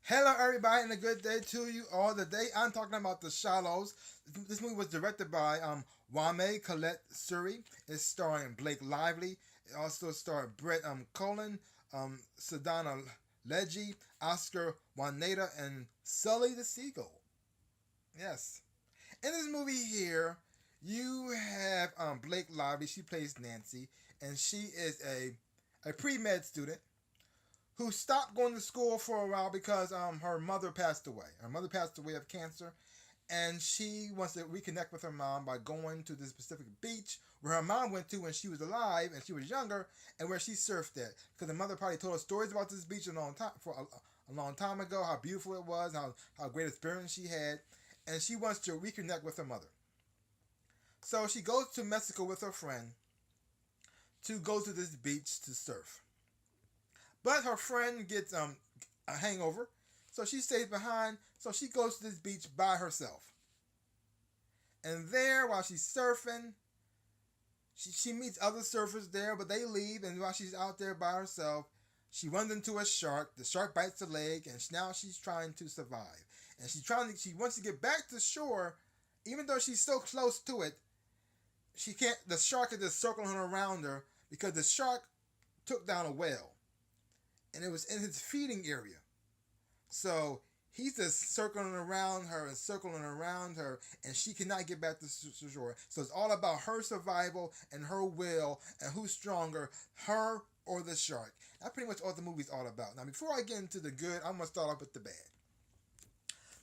Hello, everybody, and a good day to you all. Today, I'm talking about The Shallows. This movie was directed by Wame Colette Suri. It's starring Blake Lively. It also starred Brett Cullen, Sadana Leggy, Oscar Juaneta, and Sully the Seagull. Yes. In this movie here, you have Blake Lively. She plays Nancy, and she is a pre med student who stopped going to school for a while because her mother passed away. Her mother passed away of cancer, and she wants to reconnect with her mom by going to this specific beach where her mom went to when she was alive and she was younger, and where she surfed at. Because the mother probably told her stories about this beach a long time ago, how beautiful it was, how great experience she had, and she wants to reconnect with her mother. So she goes to Mexico with her friend to go to this beach to surf. But her friend gets a hangover, so she stays behind. So she goes to this beach by herself. And there, while she's surfing, she meets other surfers there, but they leave. And while she's out there by herself, she runs into a shark. The shark bites her leg, and now she's trying to survive. And she wants to get back to shore, even though she's so close to it. She can't. The shark is just circling around her because the shark took down a whale, and it was in his feeding area. So he's just circling around her, and she cannot get back to shore. So it's all about her survival and her will, and who's stronger, her or the shark. That's pretty much all the movie's all about. Now, before I get into the good, I'm gonna start off with the bad.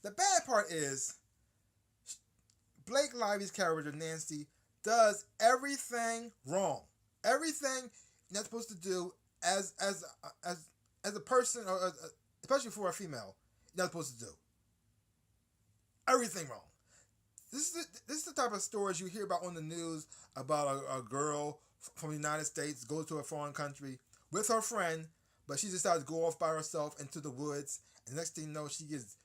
The bad part is Blake Lively's character Nancy does everything wrong. Everything you're not supposed to do as as a person, or especially for a female, you're not supposed to do everything wrong. This is the type of stories you hear about on the news about a girl from the United States goes to a foreign country with her friend, but she decides to go off by herself into the woods, and the next thing you know, she gets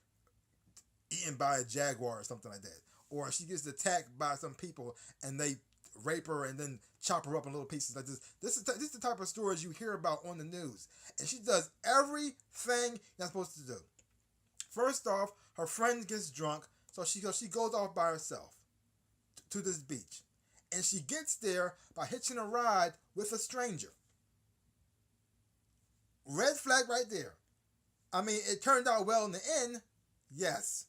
eaten by a jaguar or something like that, or she gets attacked by some people and they rape her and then chop her up in little pieces like this. This is the type of stories you hear about on the news, and she does everything you're not supposed to do. First off, her friend gets drunk, so she goes off by herself to this beach, and she gets there by hitching a ride with a stranger. Red flag right there. I mean, it turned out well in the end, yes,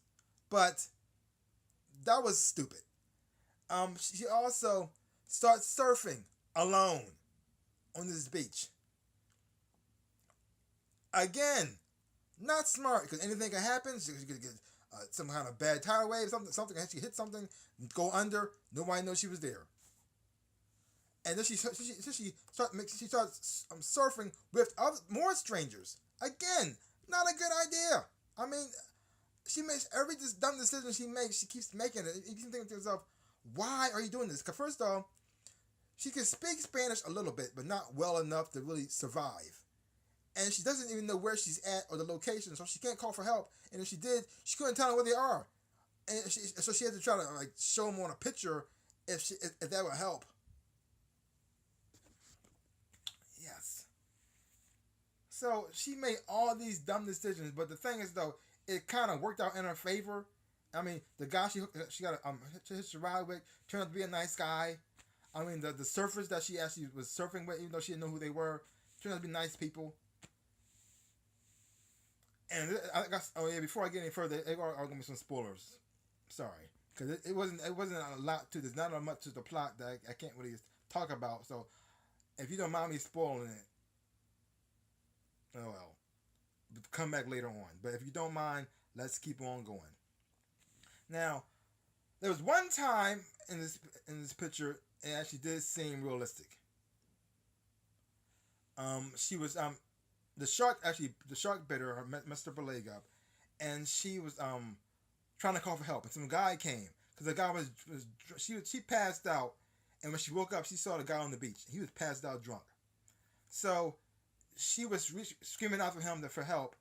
but that was stupid. She also starts surfing alone on this beach. Again, not smart because anything can happen. She could get some kind of bad tidal wave, something. She hit something, go under. Nobody knows she was there. And then she starts surfing with more strangers. Again, not a good idea. I mean, she makes every dumb decision she makes. She keeps making it. You can think to yourself, why are you doing this? Because first off, she can speak Spanish a little bit, but not well enough to really survive. And she doesn't even know where she's at or the location, so she can't call for help. And if she did, she couldn't tell them where they are. So she had to try to like show them on a picture if that would help. Yes. So she made all these dumb decisions, but the thing is though, it kind of worked out in her favor. I mean, the guy she got hitch a ride with turned out to be a nice guy. I mean, the surfers that she actually was surfing with, even though she didn't know who they were, turned out to be nice people. And I guess, oh yeah, before I get any further, there are gonna be some spoilers. Sorry, because it wasn't a lot to this, not much to the plot that I can't really talk about. So if you don't mind me spoiling it, oh well, come back later on. But if you don't mind, let's keep on going. Now, there was one time in this picture it actually did seem realistic. She was the shark bit her, messed up her leg up, and she was trying to call for help, and some guy came because the guy was she passed out, and when she woke up, she saw the guy on the beach. He was passed out drunk, so she was screaming out for him for help.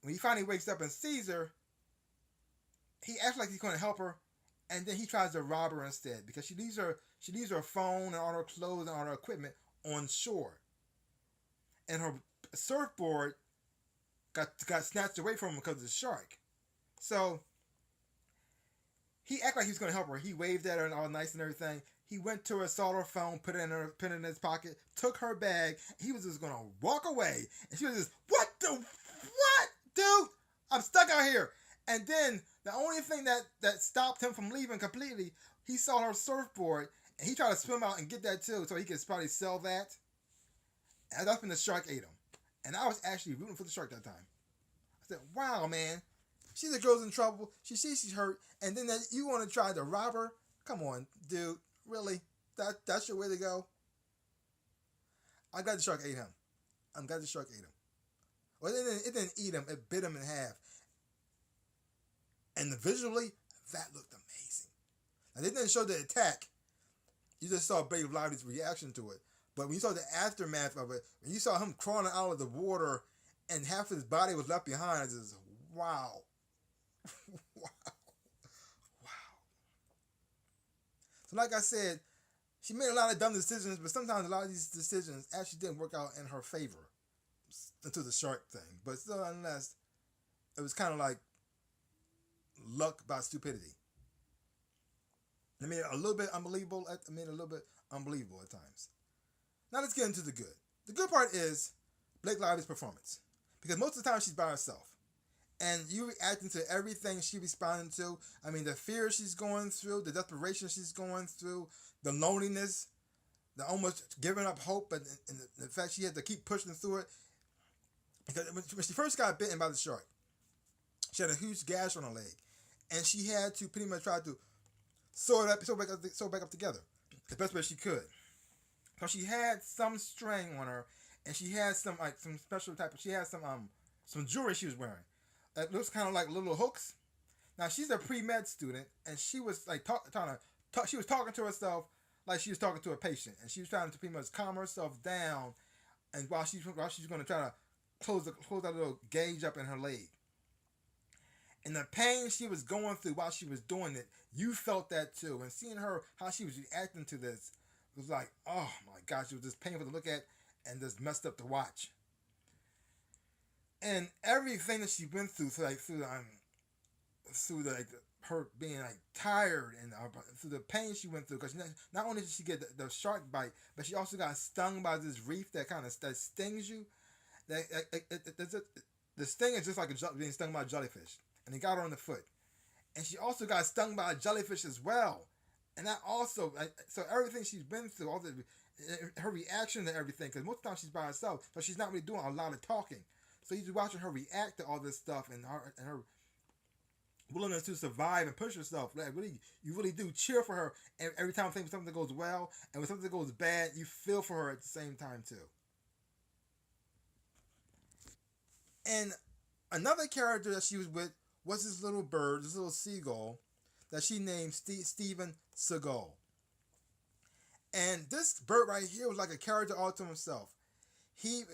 When he finally wakes up and sees her, he acts like he's going to help her, and then he tries to rob her instead because she leaves her phone and all her clothes and all her equipment on shore, and her surfboard got snatched away from him because of the shark. So he acted like he was going to help her. He waved at her and all nice and everything. He went to her, saw her phone, put it in his pocket, took her bag. He was just going to walk away. And she was just, what, dude? I'm stuck out here. And then the only thing that stopped him from leaving completely, he saw her surfboard and he tried to swim out and get that too so he could probably sell that. And that's when the shark ate him. And I was actually rooting for the shark that time. I said, wow, man. She's a girl's in trouble. She sees she's hurt. And then you want to try to rob her? Come on, dude. Really? That's your way to go? I'm glad the shark ate him. I'm glad the shark ate him. Well, it didn't eat him. It bit him in half. And visually, that looked amazing. Now, they didn't show the attack. You just saw Blake Lively's reaction to it. But when you saw the aftermath of it, when you saw him crawling out of the water and half his body was left behind, it's just, wow. Wow. Wow. So like I said, she made a lot of dumb decisions, but sometimes a lot of these decisions actually didn't work out in her favor until the shark thing. But still, nonetheless, it was kind of like luck by stupidity. It made it a little bit unbelievable. It made it a little bit unbelievable at times. Now let's get into the good. The good part is Blake Lively's performance. Because most of the time she's by herself. And you reacting to everything she responding to. I mean, the fear she's going through, the desperation she's going through, the loneliness, the almost giving up hope, and the fact she had to keep pushing through it. Because when she first got bitten by the shark, she had a huge gash on her leg. And she had to pretty much try to sew back up together the best way she could. So she had some string on her, and she had some special type of. She had some jewelry she was wearing. It looks kind of like little hooks. Now she's a pre-med student, and she was like she was talking to herself like she was talking to a patient, and she was trying to pretty much calm herself down, and while she's going to try to close that little gauge up in her leg. And the pain she was going through while she was doing it, you felt that too. And seeing her, how she was reacting to this, it was like, oh my gosh, it was just painful to look at and just messed up to watch. And everything that she went through, her being like tired and through the pain she went through, because not only did she get the shark bite, but she also got stung by this reef that stings you. The sting is just like being stung by a jellyfish. And it got her on the foot. And she also got stung by a jellyfish as well. And that also, so everything she's been through, her reaction to everything, because most of the time she's by herself, so she's not really doing a lot of talking. So you're watching her react to all this stuff and her willingness to survive and push herself. Like you really do cheer for her every time something goes well, and when something goes bad, you feel for her at the same time too. And another character that she was with was this little bird, this little seagull, that she named Steven Seagal. And this bird right here was like a character all to himself. He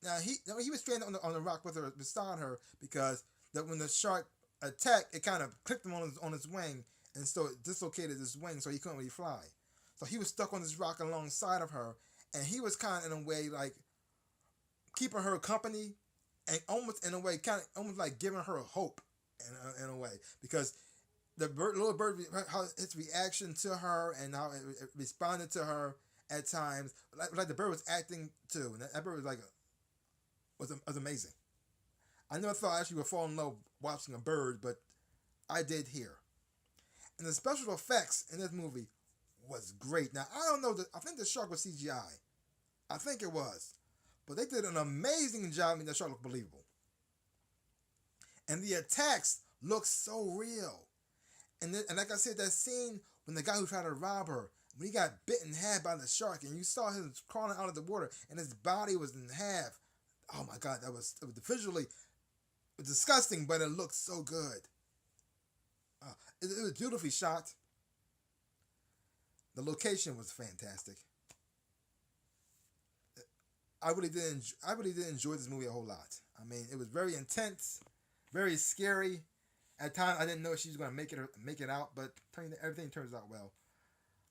was stranded on the rock with her beside her because when the shark attacked, it kind of clipped him on his wing, and so it dislocated his wing, so he couldn't really fly. So he was stuck on this rock alongside of her, and he was kind of in a way like keeping her company. And almost in a way, almost like giving her hope in a way, because the little bird, how its reaction to her and how it responded to her at times, like the bird was acting too, and that bird was amazing. I never thought I actually would fall in love watching a bird, but I did here. And the special effects in this movie was great. Now I don't know, I think the shark was CGI. I think it was. But they did an amazing job making that shark look believable. And the attacks look so real. And like I said, that scene when the guy who tried to rob her, when he got bitten in half by the shark, and you saw him crawling out of the water, and his body was in half. Oh my God, it was visually disgusting, but it looked so good. It was beautifully shot. The location was fantastic. I really did enjoy this movie a whole lot. I mean, it was very intense, very scary. At times, I didn't know if she was going to make it out, but everything turns out well.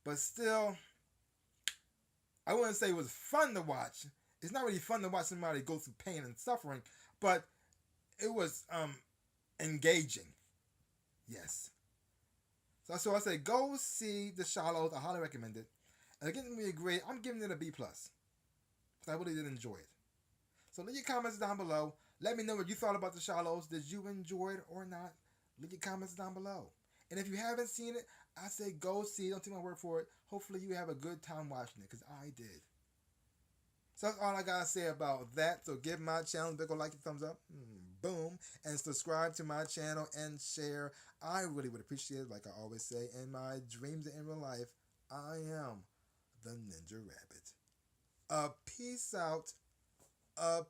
But still, I wouldn't say it was fun to watch. It's not really fun to watch somebody go through pain and suffering, but it was engaging. Yes. So I say go see The Shallows. I highly recommend it. And again, we agree. I'm giving it a B plus. I really did enjoy it. So leave your comments down below. Let me know what you thought about The Shallows. Did you enjoy it or not? Leave your comments down below. And if you haven't seen it, I say go see it. Don't take my word for it. Hopefully you have a good time watching it, because I did. So that's all I gotta say about that. So give my channel a big ol' like and thumbs up. Boom. And subscribe to my channel and share. I really would appreciate it. Like I always say, in my dreams and in real life, I am the Ninja Rabbit. Peace out,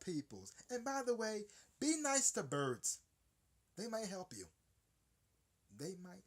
peoples. And by the way, be nice to birds. They might help you. They might